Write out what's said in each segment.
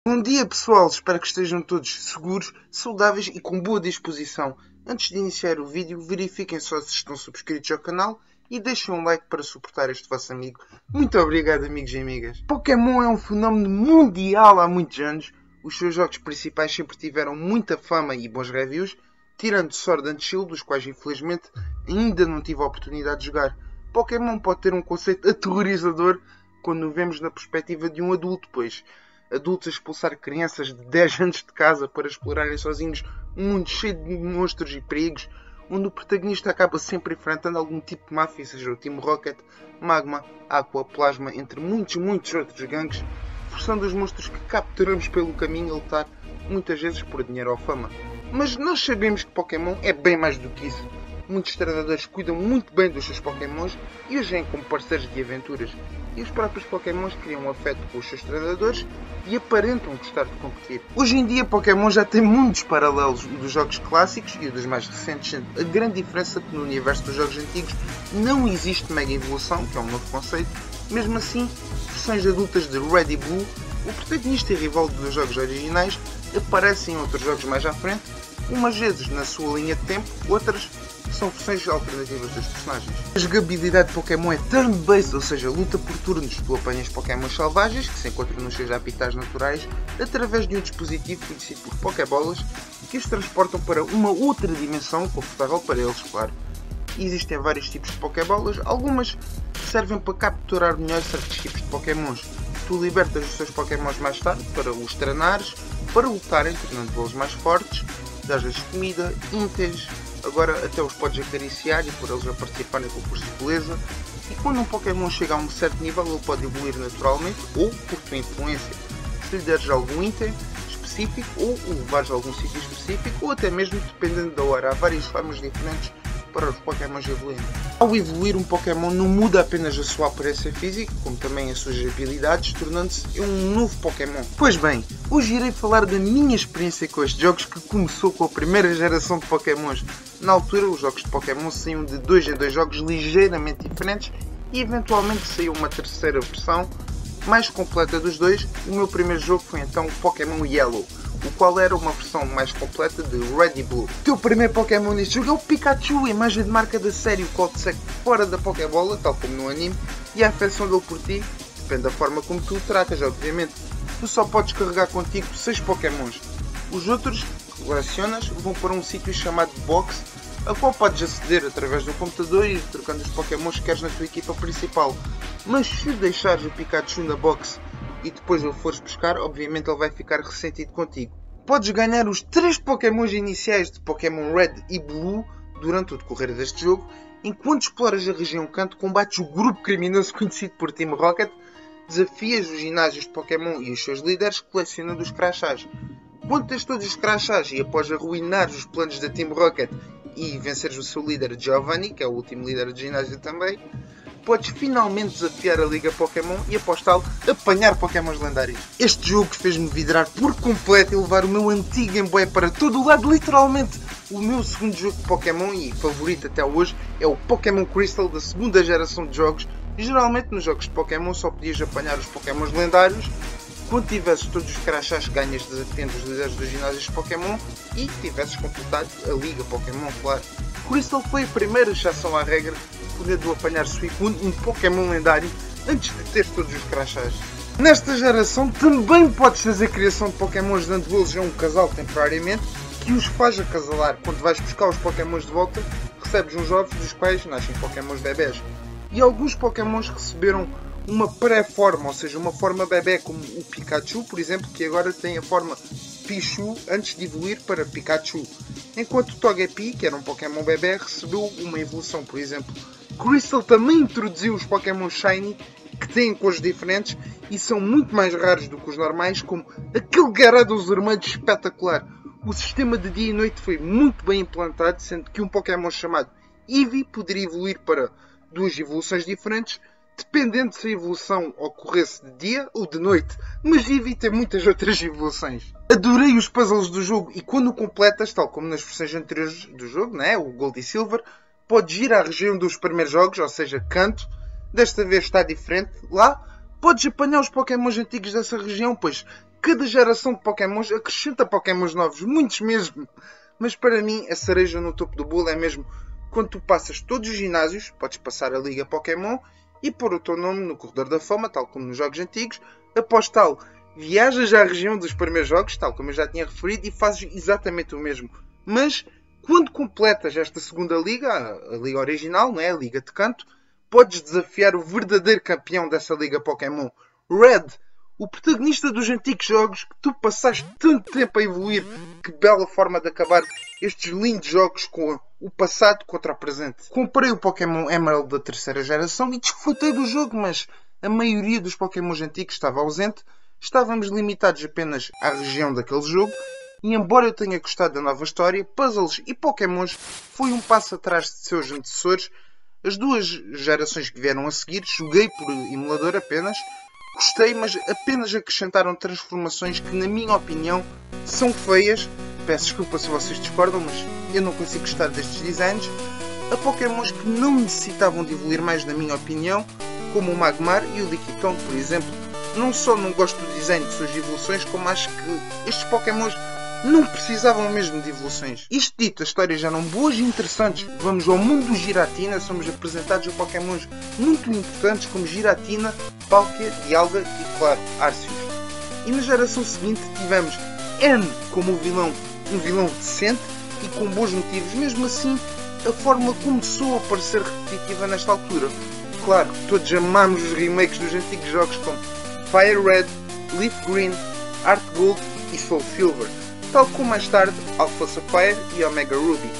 Bom dia pessoal, espero que estejam todos seguros, saudáveis e com boa disposição. Antes de iniciar o vídeo, verifiquem só se estão subscritos ao canal e deixem um like para suportar este vosso amigo. Muito obrigado, amigos e amigas. Pokémon é um fenómeno mundial há muitos anos. Os seus jogos principais sempre tiveram muita fama e bons reviews, tirando Sword and Shield, dos quais infelizmente ainda não tive a oportunidade de jogar. Pokémon pode ter um conceito aterrorizador quando o vemos na perspectiva de um adulto, pois adultos a expulsar crianças de 10 anos de casa para explorarem sozinhos um mundo cheio de monstros e perigos, onde o protagonista acaba sempre enfrentando algum tipo de máfia, seja o Team Rocket, Magma, Aqua, Plasma, entre muitos outros gangues, forçando os monstros que capturamos pelo caminho a lutar, muitas vezes por dinheiro ou fama. Mas nós sabemos que Pokémon é bem mais do que isso. Muitos treinadores cuidam muito bem dos seus Pokémons e os veem como parceiros de aventuras. E os próprios Pokémons criam um afeto com os seus treinadores e aparentam gostar de competir. Hoje em dia Pokémon já tem muitos paralelos dos jogos clássicos e dos mais recentes, sendo a grande diferença que no universo dos jogos antigos não existe Mega Evolução, que é um novo conceito. Mesmo assim, versões adultas de Red e Blue, o protagonista e rival dos jogos originais, aparecem em outros jogos mais à frente, umas vezes na sua linha de tempo, outras são versões alternativas dos personagens. A jogabilidade de Pokémon é turn-based, ou seja, luta por turnos. Tu apanhas Pokémon selvagens, que se encontram nos seus habitats naturais, através de um dispositivo conhecido por Pokébolas, que os transportam para uma outra dimensão, confortável para eles, claro. E existem vários tipos de Pokébolas, algumas servem para capturar melhor certos tipos de Pokémons. Tu libertas os seus Pokémons mais tarde para os treinares, para lutarem, tornando-os mais fortes, dás-lhes comida, ínteres. Agora até os podes acariciar e por eles a participarem em concursos de beleza. E quando um Pokémon chega a um certo nível, ele pode evoluir naturalmente ou por tua influência. Se lhe deres algum item específico ou o levares a algum sítio específico, ou até mesmo dependendo da hora. Há várias formas diferentes para os Pokémons evoluírem. Ao evoluir, um Pokémon não muda apenas a sua aparência física, como também as suas habilidades, tornando-se um novo Pokémon. Pois bem, hoje irei falar da minha experiência com estes jogos, que começou com a primeira geração de Pokémons. Na altura, os jogos de Pokémon saíam de 2 em 2 jogos ligeiramente diferentes e eventualmente saiu uma terceira versão mais completa dos dois. O meu primeiro jogo foi então o Pokémon Yellow, o qual era uma versão mais completa de Red e Blue. O teu primeiro Pokémon neste jogo é o Pikachu, a imagem de marca da série, o qual te segue fora da Pokébola, tal como no anime, e a afeição dele por ti depende da forma como tu o tratas, obviamente. Tu só podes carregar contigo 6 Pokémons. Os outros que colecionas vão para um sítio chamado Box, a qual podes aceder através do computador e ir trocando os Pokémons que queres na tua equipa principal. Mas se deixares o Pikachu na Box e depois o fores buscar, obviamente ele vai ficar ressentido contigo. Podes ganhar os 3 Pokémons iniciais de Pokémon Red e Blue durante o decorrer deste jogo. Enquanto exploras a região Canto, combates o grupo criminoso conhecido por Team Rocket, desafias os ginásios de Pokémon e os seus líderes, colecionando os crachás. Quando tens todos os crachás e após arruinar os planos da Team Rocket e venceres o seu líder Giovanni, que é o último líder de ginásio também, podes finalmente desafiar a Liga Pokémon e após tal apanhar Pokémons lendários. Este jogo fez-me vidrar por completo e levar o meu antigo Game Boy para todo o lado, literalmente. O meu segundo jogo de Pokémon e favorito até hoje é o Pokémon Crystal da segunda geração de jogos. Geralmente nos jogos de Pokémon só podias apanhar os Pokémons lendários quando tivesses todos os crachás que ganhas desafiando os líderes dos ginásios de Pokémon e tivesses completado a Liga Pokémon, claro. Crystal foi a primeira exceção à regra, podendo apanhar Suicune, um Pokémon lendário, antes de ter todos os crachás. Nesta geração também podes fazer a criação de Pokémons dando eles a um casal temporariamente, que os faz acasalar. Quando vais buscar os Pokémons de volta, recebes uns ovos dos quais nascem Pokémons bebés. E alguns Pokémons receberam uma pré-forma, ou seja, uma forma bebê, como o Pikachu, por exemplo, que agora tem a forma Pichu antes de evoluir para Pikachu. Enquanto o Togepi, que era um Pokémon bebê, recebeu uma evolução, por exemplo. Crystal também introduziu os Pokémon Shiny, que têm cores diferentes e são muito mais raros do que os normais, como aquele Gyarados vermelho espetacular. O sistema de dia e noite foi muito bem implantado, sendo que um Pokémon chamado Eevee poderia evoluir para 2 evoluções diferentes, dependendo se a evolução ocorresse de dia ou de noite, mas Eevee tem muitas outras evoluções. Adorei os puzzles do jogo e quando o completas, tal como nas versões anteriores do jogo, né, o Gold e Silver, podes ir à região dos primeiros jogos, ou seja, Canto. Desta vez está diferente. Lá podes apanhar os Pokémons antigos dessa região, pois Cada geração de Pokémons acrescenta Pokémons novos, muitos mesmo. Mas para mim, a cereja no topo do bolo é mesmo quando tu passas todos os ginásios, podes passar a Liga Pokémon e pôr o teu nome no Corredor da Fama, tal como nos jogos antigos. Após tal, viajas à região dos primeiros jogos, tal como eu já tinha referido, e fazes exatamente o mesmo. Mas, quando completas esta segunda liga, a liga original, não é? A liga de canto, podes desafiar o verdadeiro campeão dessa liga Pokémon, Red, o protagonista dos antigos jogos que tu passaste tanto tempo a evoluir. Que bela forma de acabar estes lindos jogos com o passado contra o presente. Comprei o Pokémon Emerald da terceira geração e desfrutei do jogo, mas a maioria dos Pokémons antigos estava ausente. Estávamos limitados apenas à região daquele jogo. E embora eu tenha gostado da nova história, puzzles e Pokémons foi um passo atrás de seus antecessores. As duas gerações que vieram a seguir, joguei por emulador apenas. Gostei, mas apenas acrescentaram transformações que, na minha opinião, são feias. Peço desculpa se vocês discordam, mas eu não consigo gostar destes designs. Há Pokémons que não necessitavam de evoluir mais, na minha opinião, como o Magmar e o Lickitung, por exemplo. Não só não gosto do design de suas evoluções, como acho que estes Pokémons não precisavam mesmo de evoluções. Isto dito, as histórias eram boas e interessantes. Vamos ao mundo do Giratina, somos apresentados a Pokémons muito importantes como Giratina, Palkia, Dialga e, claro, Arceus. E na geração seguinte tivemos N como um vilão decente e com bons motivos. Mesmo assim, a fórmula começou a parecer repetitiva nesta altura. Claro, todos amámos os remakes dos antigos jogos como Fire Red, Leaf Green, Heart Gold e Soul Silver, tal como mais tarde Alpha Sapphire e Omega Ruby.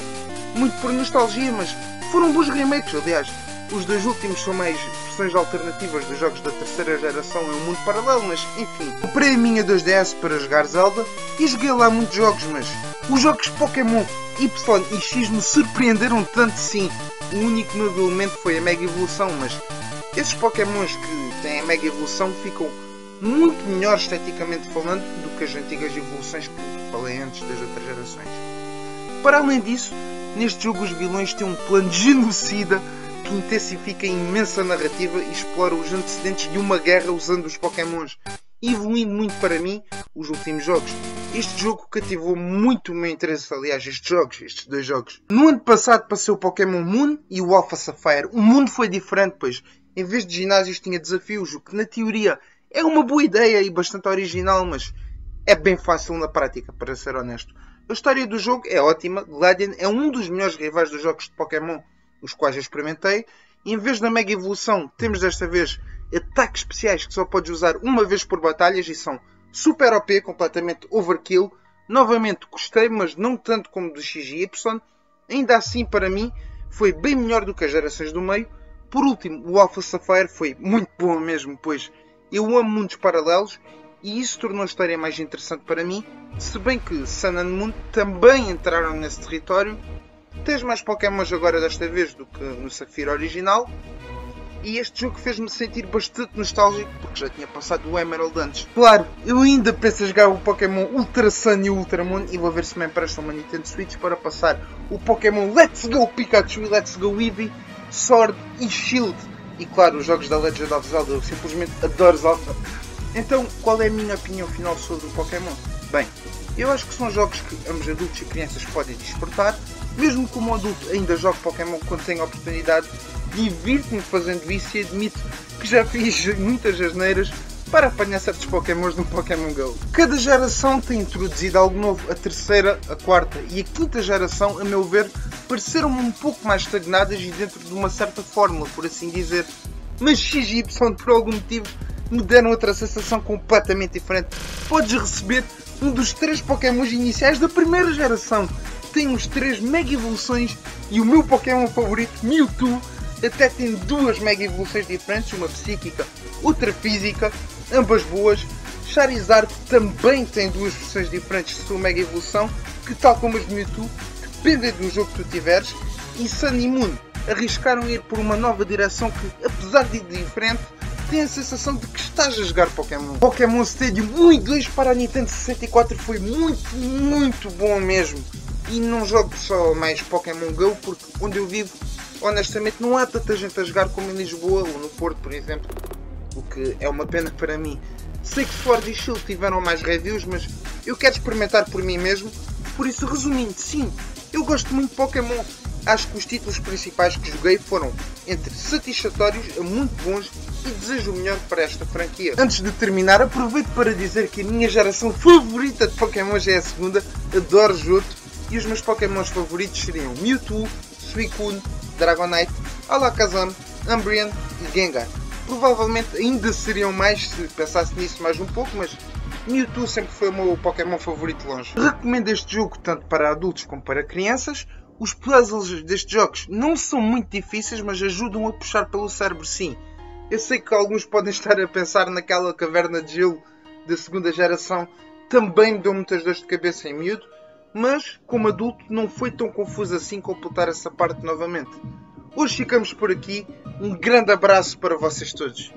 Muito por nostalgia, mas foram bons remakes. Aliás, os dois últimos são mais versões alternativas dos jogos da terceira geração em um mundo paralelo, mas enfim. Comprei a minha 2DS para jogar Zelda e joguei lá muitos jogos, mas os jogos Pokémon Y e X me surpreenderam tanto, sim. O único novo elemento foi a Mega Evolução, mas esses Pokémons que têm a Mega Evolução ficam muito melhores esteticamente falando do que as antigas evoluções que falei antes das outras gerações. Para além disso, neste jogo os vilões têm um plano genocida que intensifica a imensa narrativa e explora os antecedentes de uma guerra usando os Pokémons, evoluindo muito para mim os últimos jogos. Este jogo cativou muito o meu interesse, aliás, estes dois jogos. No ano passado passei o Pokémon Moon e o Alpha Sapphire. O mundo foi diferente, pois em vez de ginásios tinha desafios, o que na teoria é uma boa ideia e bastante original, mas é bem fácil na prática, para ser honesto. A história do jogo é ótima. Gladion é um dos melhores rivais dos jogos de Pokémon, os quais eu experimentei. E em vez da Mega Evolução, temos desta vez ataques especiais que só podes usar uma vez por batalhas e são super OP, completamente overkill. Novamente gostei, mas não tanto como do X e Y. Ainda assim, para mim, foi bem melhor do que as gerações do meio. Por último, o Alpha Sapphire foi muito bom mesmo, pois eu amo mundos paralelos e isso tornou a história mais interessante para mim, se bem que Sun and Moon também entraram nesse território. Tens mais Pokémons agora desta vez do que no Safira original, e este jogo fez-me sentir bastante nostálgico porque já tinha passado o Emerald antes. Claro, eu ainda penso em jogar o Pokémon Ultra Sun e Ultra Moon e vou ver se me emprestam uma Nintendo Switch para passar o Pokémon Let's Go Pikachu e Let's Go Eevee, Sword e Shield. E claro, os jogos da Legend of Zelda, eu simplesmente adoro Zelda. Então, qual é a minha opinião final sobre o Pokémon? Bem, eu acho que são jogos que ambos adultos e crianças podem desfrutar. Mesmo como adulto ainda jogo Pokémon quando tenho a oportunidade, divirto-me fazendo isso e admito que já fiz muitas asneiras para apanhar certos Pokémons no Pokémon GO. Cada geração tem introduzido algo novo, a terceira, a quarta e a quinta geração, a meu ver, pareceram-me um pouco mais estagnadas e dentro de uma certa fórmula, por assim dizer. Mas X e Y, por algum motivo, me deram outra sensação completamente diferente. Podes receber um dos 3 Pokémons iniciais da primeira geração. Tem os 3 Mega Evoluções e o meu Pokémon favorito, Mewtwo, até tem 2 Mega Evoluções diferentes, uma psíquica, outra física, ambas boas. Charizard também tem 2 versões diferentes de sua Mega Evolução, que tal como as de Mewtwo, dependem do jogo que tu tiveres. E Sun e Moon arriscaram ir por uma nova direção que, apesar de diferente, tem a sensação de que estás a jogar Pokémon. Pokémon Stadium 1 e 2 para a Nintendo 64 foi muito bom mesmo. E não jogo só mais Pokémon GO porque onde eu vivo, honestamente, não há tanta gente a jogar como em Lisboa ou no Porto, por exemplo. O que é uma pena para mim. Sei que Sword e Shield tiveram mais reviews, mas eu quero experimentar por mim mesmo. Por isso, resumindo, sim, eu gosto muito de Pokémon. Acho que os títulos principais que joguei foram entre satisfatórios a muito bons e desejo o melhor para esta franquia. Antes de terminar, aproveito para dizer que a minha geração favorita de Pokémon já é a segunda. Adoro Johto e os meus Pokémons favoritos seriam Mewtwo, Suicune, Dragonite, Alakazam, Umbreon e Gengar. Provavelmente ainda seriam mais se pensasse nisso mais um pouco, mas Mewtwo sempre foi o meu Pokémon favorito longe. Recomendo este jogo tanto para adultos como para crianças. Os puzzles destes jogos não são muito difíceis, mas ajudam a puxar pelo cérebro, sim. Eu sei que alguns podem estar a pensar naquela caverna de gelo da segunda geração. Também me deu muitas dores de cabeça em miúdo, mas como adulto não foi tão confuso assim completar essa parte novamente. Hoje ficamos por aqui. Um grande abraço para vocês todos.